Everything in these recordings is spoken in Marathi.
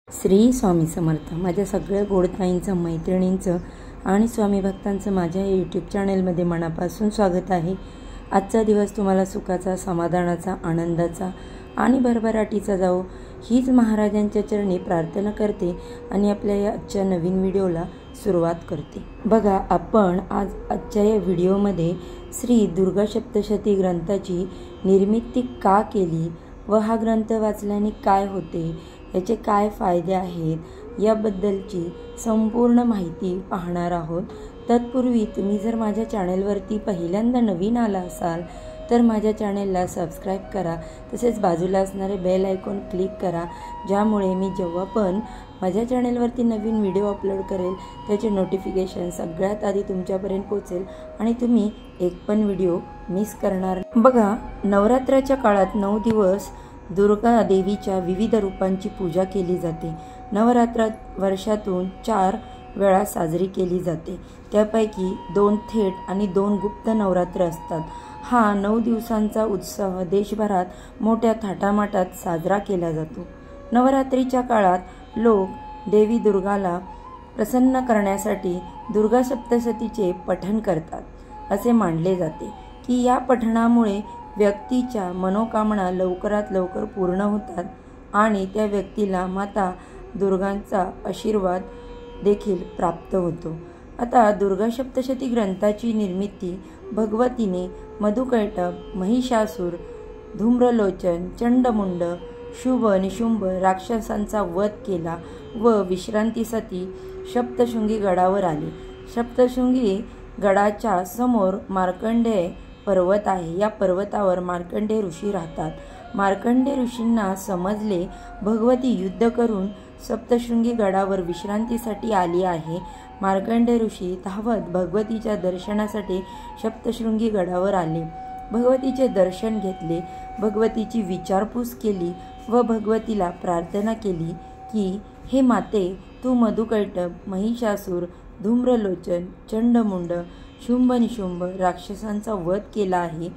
श्री स्वामी समर्थ। माझ्या सगळ्या गोडताईंचं, मैत्रिणींचं आणि स्वामी भक्तांचं माझ्या यूट्यूब चॅनलमध्ये मनापासून स्वागत आहे। आजचा दिवस तुम्हाला सुखाचा, समाधानाचा, आनंदाचा आणि भरभराटीचा जावो हीच महाराजांच्या चरणी प्रार्थना करते आणि आपल्या या आजच्या नवीन व्हिडिओला सुरुवात करते। बघा, आपण आजच्या या व्हिडिओमध्ये श्री दुर्गा सप्तशती ग्रंथाची निर्मिती का केली व हा ग्रंथ वाचल्याने काय होते, याचे काय फायदे आहेत याबद्दलची संपूर्ण माहिती पाहणार आहोत। तत्पूर्वी तुम्ही जर माझ्या चॅनलवरती पहिल्यांदा नवीन आला असाल तर माझ्या चॅनलला सबस्क्राईब करा, तसेच बाजूला असणारे बेल आयकॉन क्लिक करा, ज्यामुळे मी जेव्हा पण माझ्या चॅनलवरती नवीन व्हिडिओ अपलोड करेल त्याचे नोटिफिकेशन सगळ्यात आधी तुमच्यापर्यंत पोहोचेल आणि तुम्ही एक पण व्हिडिओ मिस करणार नाही। बघा, नवरात्राच्या काळात 9 दिवस दुर्गा देवीच्या विविध रूपांची पूजा केली जाते। नवरात्रात वर्षातून 4 वेळा साजरी केली जाते, त्यापैकी 2 थेट आणि 2 गुप्त नवरात्र असतात। हा 9 दिवसांचा उत्सव देशभरात मोठ्या थाटामाटात साजरा केला जातो। नवरात्रीच्या काळात लोक देवी दुर्गाला प्रसन्न करण्यासाठी दुर्गा सप्तशतीचे पठण करतात। असे मानले जाते की या पठणामुळे व्यक्तीच्या मनोकामना लवकरात लवकर पूर्ण होतात आणि त्या व्यक्तीला माता दुर्गांचा आशीर्वाद देखील प्राप्त होतो। आता दुर्गा सप्तशती ग्रंथाची निर्मिती भगवतीने मधुकैटभ, महिषासूर, धूम्रलोचन, चंडमुंड, शुभ निशुंभ राक्षसांचा वध केला व विश्रांतीसाठी सप्तशृंगी गडावर आले। सप्तशृंगी गडाच्या समोर मार्कंडेय पर्वत आहे। या पर्वतावर मार्कंडेय ऋषी राहतात। मार्कंडेय ऋषींना समजले भगवती युद्ध करून सप्तशृंगी गडावर विश्रांतीसाठी आली आहे। मार्कंडेय ऋषी धावत भगवतीच्या दर्शनासाठी सप्तशृंगी गडावर आले। भगवतीचे दर्शन घेतले, भगवतीची विचारपूस केली व भगवतीला प्रार्थना केली की हे माते, तू मधुकैटभ, महिषासूर, धूम्रलोचन, चंडमुंड, शुंभ निशुंभ राक्षसांचा वध केला आहे,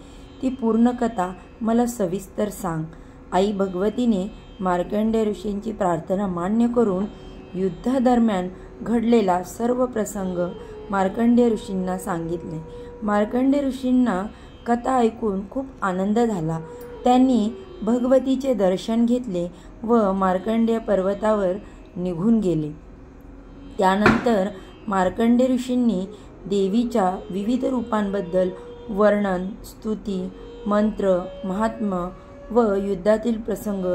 ती पूर्ण कथा मला सविस्तर सांग। आई भगवतीने मार्कंडेय ऋषींची प्रार्थना मान्य करून युद्धादरम्यान घडलेला सर्व प्रसंग मार्कंडेय ऋषींना सांगितले। मार्कंडेय ऋषींना कथा ऐकून खूप आनंद झाला। त्यांनी भगवतीचे दर्शन घेतले व मार्कंडेय पर्वतावर निघून गेले। त्यानंतर मार्कंडेय ऋषींनी देवीच्या विविध रूपांबद्दल वर्णन, स्तुती, मंत्र, महात्म्य व युद्धातील प्रसंग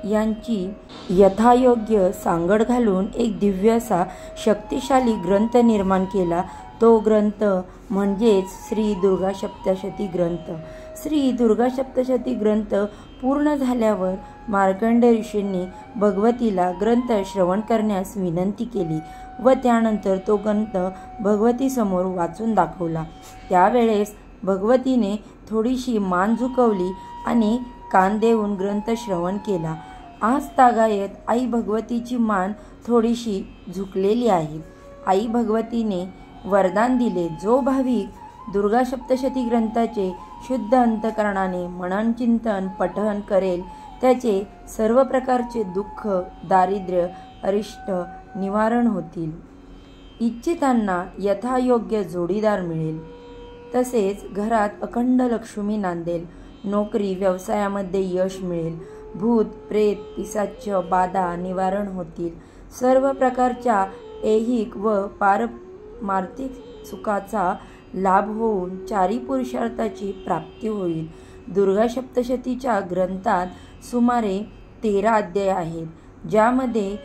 यांची यथायोग्य सांगड घालून एक दिव्य असा शक्तिशाली ग्रंथ निर्माण केला। तो ग्रंथ म्हणजेच श्री दुर्गा सप्तशती ग्रंथ। श्री दुर्गा सप्तशती ग्रंथ पूर्ण झाल्यावर मार्कंडेय ऋषींनी भगवतीला ग्रंथ श्रवण करण्यास विनंती केली व त्यानंतर तो ग्रंथ भगवतीसमोर वाचून दाखवला। त्यावेळेस भगवतीने थोडीशी मान झुकवली आणि कान देऊन ग्रंथ श्रवण केला। आज तागायत आई भगवतीची मान थोडीशी झुकलेली आहे। आई भगवतीने वरदान दिले, जो भाविक दुर्गा सप्तशती ग्रंथाचे शुद्ध अंतकरणाने मनन चिंतन पठण करेल त्याचे सर्व प्रकारचे दुःख, दारिद्र्य, अरिष्ट निवारण होतील, इच्छितांना यथायोग्य जोडीदार मिळेल, तसेच घरात अखंड लक्ष्मी नांदेल, नोकरी व्यवसायामध्ये यश मिळेल, भूत प्रेत पिशाच बाधा निवारण होतील, सर्व प्रकारच्या ऐहिक व पारमार्थिक सुखाचा लाभ होऊन चारी पुरुषार्थाची प्राप्ती होईल। दुर्गा सप्तशतीच्या ग्रंथात सुमारे 13 अध्याय आहेत, ज्यामध्ये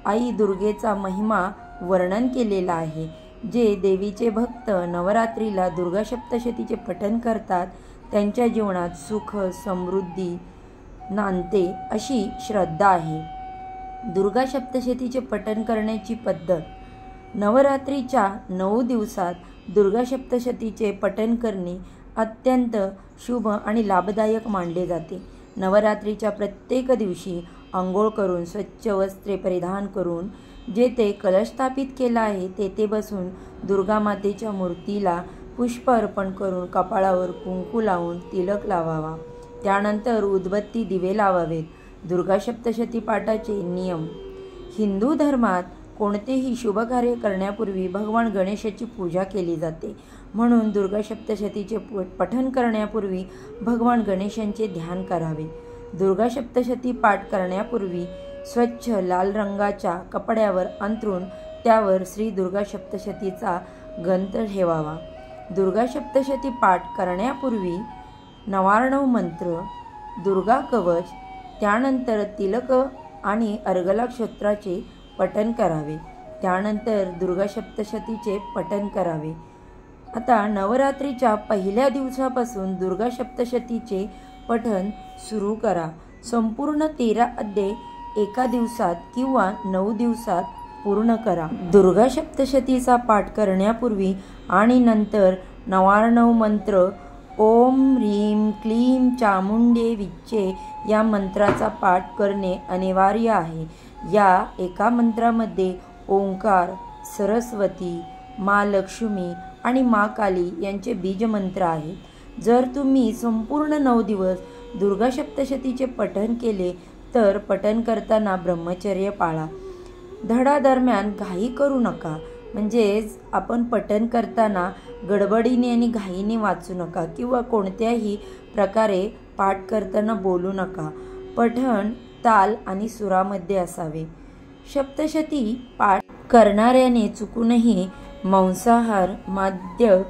आई दुर्गेचा महिमा वर्णन केलेला आहे। जे देवीचे भक्त नवरात्रीला दुर्गा सप्तशतीचे पठण करतात त्यांच्या जीवनात सुख समृद्धी नांदते अशी श्रद्धा आहे। दुर्गा सप्तशतीचे पठण करण्याची पद्धत: नवरात्रीच्या 9 दिवसात दुर्गा सप्तशतीचे पठण करणे अत्यंत शुभ आणि लाभदायक मानले जाते। नवरात्रीच्या प्रत्येक दिवशी आंघोळ करून स्वच्छ वस्त्रे परिधान करून जेथे कलश स्थापित केला आहे तेथे बसून दुर्गा मातेच्या मूर्तीला पुष्प अर्पण करून कपाळावर कुंकू लावून तिलक लावावा। त्यानंतर उदबत्ती दिवे लावावेत। दुर्गा सप्तशती पाठाचे नियम: हिंदू धर्मात कोणतेही शुभ कार्य करण्यापूर्वी भगवान गणेशाची पूजा केली जाते. म्हणून दुर्गा सप्तशतीचे पठण करण्यापूर्वी भगवान गणेशांचे ध्यान करावे. दुर्गा सप्तशती पाठ करण्यापूर्वी स्वच्छ लाल रंगाच्या कपड्यावर अंथरून त्यावर श्री दुर्गा सप्तशतीचा ग्रंथ ठेवावा. दुर्गा सप्तशती पाठ करण्यापूर्वी नवार्णव मंत्र, दुर्गा कवच, त्यानंतर तिलक आणि अर्गला स्तोत्राचे पठण करावे. त्यानंतर दुर्गा सप्तशतीचे पठण करावे. आता नवरात्रीच्या पहिल्या दिवसापासून दुर्गा सप्तशतीचे पठण सुरू करा. संपूर्ण 13 अध्याय एका दिवसात किंवा 9 दिवसात पूर्ण करा. दुर्गा सप्तशतीचा पाठ करण्यापूर्वी आणि नंतर नवार्णव मंत्र ओम ह्रीं क्लीं चामुंडे विच्चे या मंत्राचा पाठ करणे अनिवार्य आहे. या एका मंत्रामध्ये ओंकार, सरस्वती, मा लक्ष्मी आणि मा काली यांचे बीजमंत्र आहेत. जर तुम्ही संपूर्ण 9 दिवस दुर्गा सप्तशतीचे पठण केले तर पठण करताना ब्रह्मचर्य पाळा. धडा दरम्यान घाई करू नका. म्हणजेच आपण पठण करताना गडबडीने आणि घाईने वाचू नका किंवा कोणत्याही प्रकारे पाठ करताना बोलू नका. पठण ताल आणि सुरामध्ये असावे. सप्तशती पाठ करणाऱ्याने चुकूनही मांसाहार, मद्य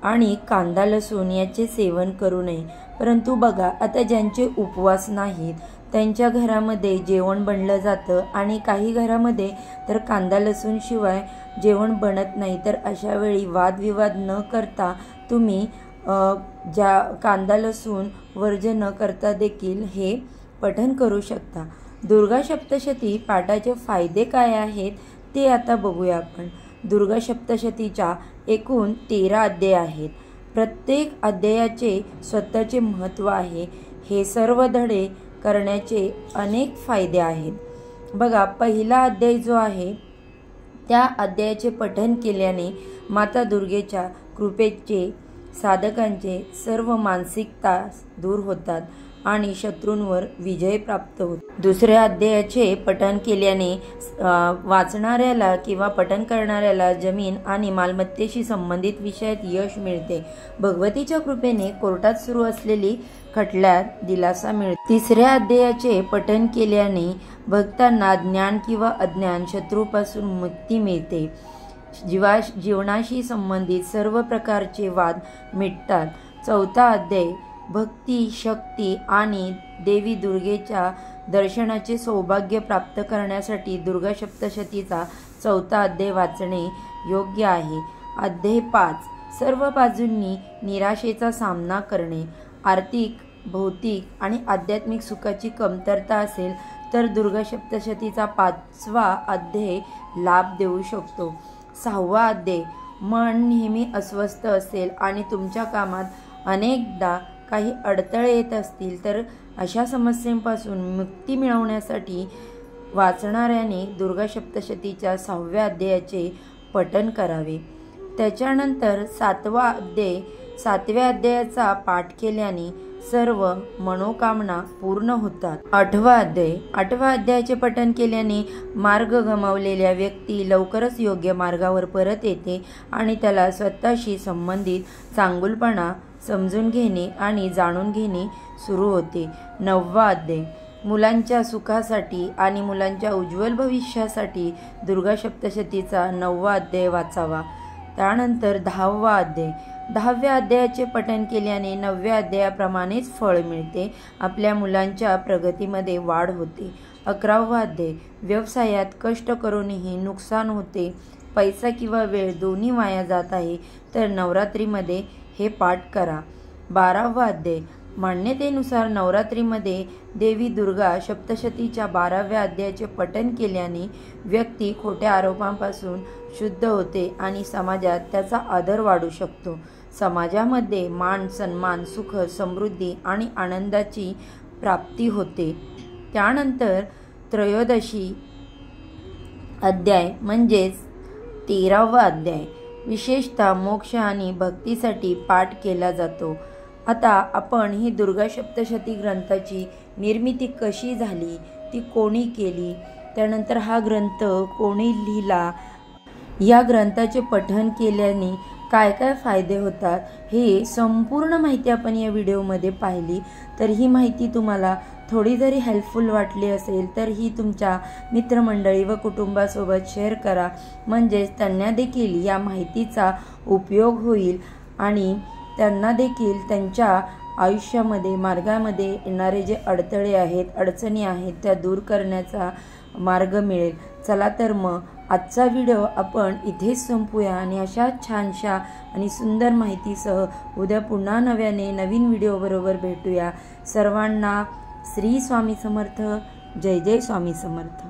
आणि कांदा लसूण याचे सेवन करू नये. परंतु बघा, आता ज्यांचे उपवास नाहीत त्यांच्या घरामध्ये जेवण बनलं जातं आणि काही घरामध्ये तर कांदा लसूण शिवाय जेवण बनत नाही. तर अशा वेळी वादविवाद न करता तुम्ही ज्या कांदा लसूण वर्ज्य न करता देखील हे पठण करू शकता. दुर्गा सप्तशती पाठाचे फायदे काय आहेत ते आता बघूया आपण. दुर्गा सप्तशतीच्या एकूण 13 अध्याय आहेत. प्रत्येक अध्यायाचे स्वतःचे महत्त्व आहे. हे सर्व धडे करण्याचे अनेक फायदे आहेत. बघा, पहिला अध्याय जो आहे त्या अध्यायाचे पठण केल्याने माता दुर्गेच्या कृपेचे साधकांचे सर्व मानसिकता दूर होतात आणि शत्रूंवर विजय प्राप्त होतो. दुसऱ्या अध्यायाचे पठण केल्याने वाचणाऱ्याला किंवा पठण करणाऱ्याला जमीन आणि मालमत्तेशी संबंधित विषयात यश मिळते. भगवतीच्या कृपेने कोर्टात सुरू असलेली खटल्यात दिलासा मिळतो. तिसऱ्या अध्यायाचे पठण केल्याने भक्तांना ज्ञान किंवा अज्ञान शत्रूपासून मुक्ती मिळते. जीवनाशी संबंधित सर्व प्रकारचे वाद मिटतात. चौथा अध्याय भक्ती, शक्ती आणि देवी दुर्गेच्या दर्शनाचे सौभाग्य प्राप्त करण्यासाठी दुर्गा सप्तशतीचा चौथा अध्याय वाचणे योग्य आहे. अध्याय 5 सर्व बाजूंनी निराशेचा सामना करणे. आर्थिक, भौतिक आणि आध्यात्मिक सुखाची कमतरता असेल तर दुर्गा सप्तशतीचा 5वा अध्याय लाभ देऊ शकतो. 6वा अध्याय मन नेहमी अस्वस्थ असेल आणि तुमच्या कामात अनेकदा काही अडथळे येत असतील तर अशा समस्यांपासून मुक्ती मिळवण्यासाठी वाचणाऱ्याने दुर्गा सप्तशतीच्या 6व्या अध्यायाचे पठण करावे. त्याच्यानंतर 7व्या अध्यायाचा पाठ केल्याने सर्व मनोकामना पूर्ण होतात. 8वा अध्यायाचे पठण केल्याने मार्ग गमावलेल्या व्यक्ती लवकरच योग्य मार्गावर परत येते आणि त्याला स्वतःशी संबंधित चांगुलपणा समजून घेणे आणि जाणून घेणे सुरू होते. 9वा अध्याय मुलांच्या सुखासाठी आणि मुलांच्या उज्ज्वल भविष्यासाठी दुर्गा सप्तशतीचा 9वा अध्याय वाचावा. त्यानंतर 10वा अध्याय 10व्या अध्यायाचे पठण केल्याने 9व्या अध्यायाप्रमाणेच फळ मिळते. आपल्या मुलांच्या प्रगतीमध्ये वाढ होते. 11वा अध्याय व्यवसायात कष्ट करूनही नुकसान होते. पैसा किंवा वेळ दोन्ही वाया जात आहे तर नवरात्रीमध्ये हे पाठ करा. 12वा अध्याय मान्यतेनुसार नवरात्रीमध्ये देवी दुर्गा सप्तशतीच्या 12व्या अध्यायाचे पठण केल्याने व्यक्ती खोट्या आरोपांपासून शुद्ध होते आणि समाजात त्याचा आदर वाढू शकतो. समाजामध्ये मान सन्मान, सुख, समृद्धी आणि आनंदाची प्राप्ती होते. त्यानंतर त्रयोदशी अध्याय म्हणजेच 13वा अध्याय विशेषतः मोक्ष आणि भक्तीसाठी पाठ केला जातो. आता आपण ही दुर्गा सप्तशती ग्रंथाची निर्मिती कशी झाली, ती कोणी केली, त्यानंतर हा ग्रंथ कोणी लिहिला, या ग्रंथाचे पठण केल्याने काय काय फायदे होतात, हे संपूर्ण माहिती आपण या व्हिडिओमध्ये पाहिली. तर ही माहिती तुम्हाला थोडी जरी हेल्पफुल वाटली असेल तर ही तुमच्या मित्रमंडळी व कुटुंबासोबत शेअर करा, म्हणजेच त्यांना देखील या माहितीचा उपयोग होईल आणि त्यांना देखील त्यांच्या आयुष्यामध्ये मार्गामध्ये येणारे जे अडथळे आहेत, अडचणी आहेत, त्या दूर करण्याचा मार्ग मिळेल. चला तर मग आजचा व्हिडिओ आपण इथेच संपूया आणि अशा छानशा आणि सुंदर माहितीसह उद्या पुन्हा नव्याने नवीन व्हिडिओबरोबर भेटूया. सर्वांना श्री स्वामी समर्थ. जय जय स्वामी समर्थ.